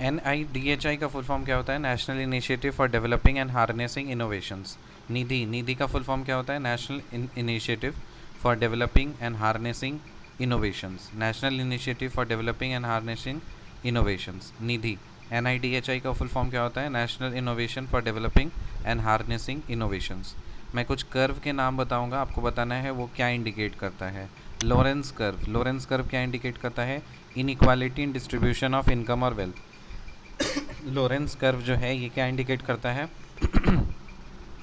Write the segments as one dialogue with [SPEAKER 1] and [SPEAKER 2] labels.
[SPEAKER 1] NIDHI का full form क्या होता है? National initiative for developing and harnessing innovations. Nidhi का फुल फॉर्म क्या होता है? National initiative for developing and harnessing innovations. National initiative for developing and harnessing innovations, Nidhi. NIDHI का फुल फॉर्म क्या होता है? National innovation for developing and harnessing innovations. मैं कुछ कर्व के नाम बताऊंगा, आपको बताना है वो क्या इंडिकेट करता है। लॉरेंस कर्व क्या इंडिकेट करता है? Inequality in distribution of income और वेल्थ। लॉरेंस कर्व जो है ये क्या इंडिकेट करता है?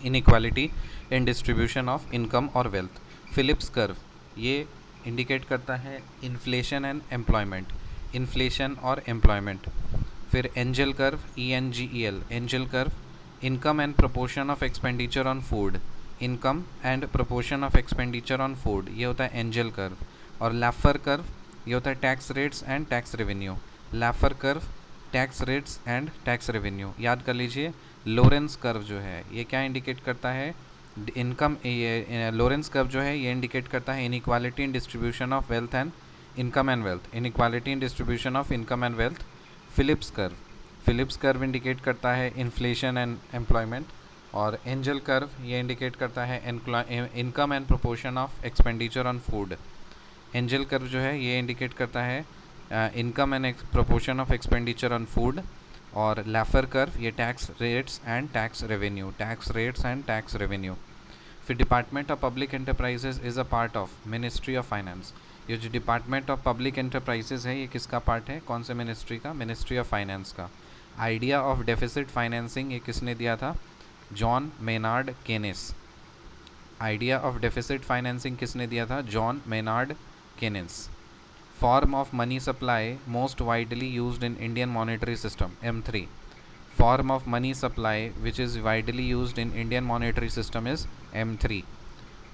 [SPEAKER 1] Inequality in distribution of income और वेल्थ। फिलिप्स कर्व ये इंडिकेट करता है इन्फ्लेशन एंड एम्प्लॉयमेंट, इन्फ्लेशन और एम्प्लॉयमेंट। फिर angel curve, ENGEL, angel curve income and proportion of expenditure on food, income and proportion of expenditure on food, ये होता है angel curve. और लैफर कर्व ये होता है tax rates and tax revenue. Laffer curve tax rates and tax revenue याद कर लीजिए। लॉरेंस कर्व जो है ये क्या इंडिकेट करता है? इनकम, लॉरेंस कर्व जो है ये इंडिकेट करता है inequality in distribution of wealth and income and wealth, inequality in distribution of income and wealth. Phillips curve indicate करता है इन्फ्लेशन एंड एम्प्लॉयमेंट। और एंजल कर्व ये इंडिकेट करता है income and proportion of expenditure on food. Angel curve जो है ये indicate करता है income and proportion of expenditure on food. और लैफर कर्व ये tax rates and tax revenue, tax rates and tax revenue. फिर department of public enterprises is a part of ministry of finance. ये जो डिपार्टमेंट ऑफ पब्लिक एंटरप्राइजेज है ये किसका part है? कौन से मिनिस्ट्री का? मिनिस्ट्री ऑफ फाइनेंस का। आइडिया ऑफ डेफिसिट फाइनेंसिंग ये किसने दिया था? John Maynard Keynes. Idea of deficit financing किसने दिया था? John Maynard Keynes. Form of money supply most widely used in Indian monetary system, M3। Form of money supply which is widely used in Indian monetary system is M3.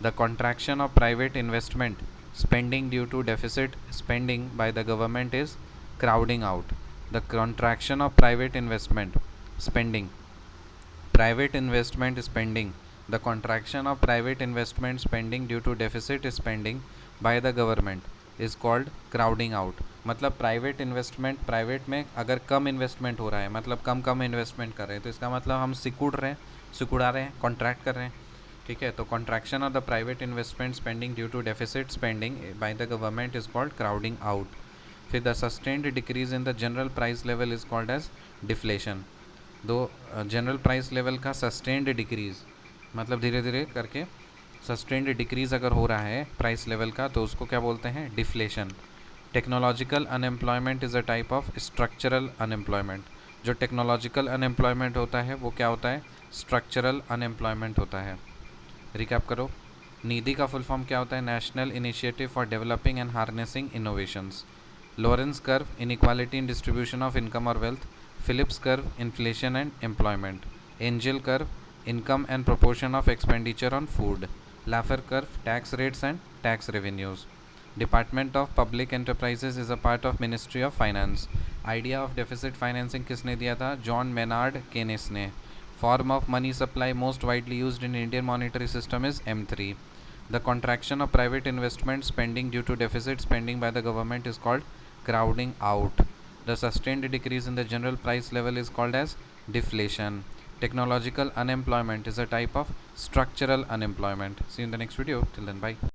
[SPEAKER 1] The contraction of private investment spending due to deficit spending by the government is crowding out. The contraction of private investment spending, the contraction of private investment spending due to deficit spending by the government is called crowding out. मतलब private investment, private में अगर कम investment हो रहा है, मतलब कम investment कर रहे हैं, तो इसका मतलब हम सिकुड़ा रहे हैं, कॉन्ट्रैक्ट कर रहे हैं। ठीक है, तो contraction of the private investment spending due to deficit spending by the government is called crowding out. फिर the sustained decrease in the general price level is called as deflation. दो जनरल प्राइस लेवल का sustained decrease मतलब धीरे धीरे करके sustained decrease अगर हो रहा है प्राइस लेवल का, तो उसको क्या बोलते हैं? Deflation. Technological unemployment is a type of structural unemployment. जो टेक्नोलॉजिकल अनएम्प्लॉयमेंट होता है वो क्या होता है? स्ट्रक्चरल अनएम्प्लॉयमेंट होता है। रिकैप करो, निधि का फुल फॉर्म क्या होता है? National initiative for developing and harnessing innovations. Lorenz curve inequality in distribution of income और wealth. Phillips curve inflation and employment. Engel curve income and proportion of expenditure on food. Laffer curve tax rates and tax revenues. Department of public enterprises is a part of ministry of finance. Idea of deficit financing किसने दिया था? John Maynard Keynes ने। Form of money supply most widely used in Indian monetary system is M3। The contraction of private investment spending due to deficit spending by the government is called crowding out. The sustained decrease in the general price level is called as deflation. Technological unemployment is a type of structural unemployment. See you in the next video. Till then, bye.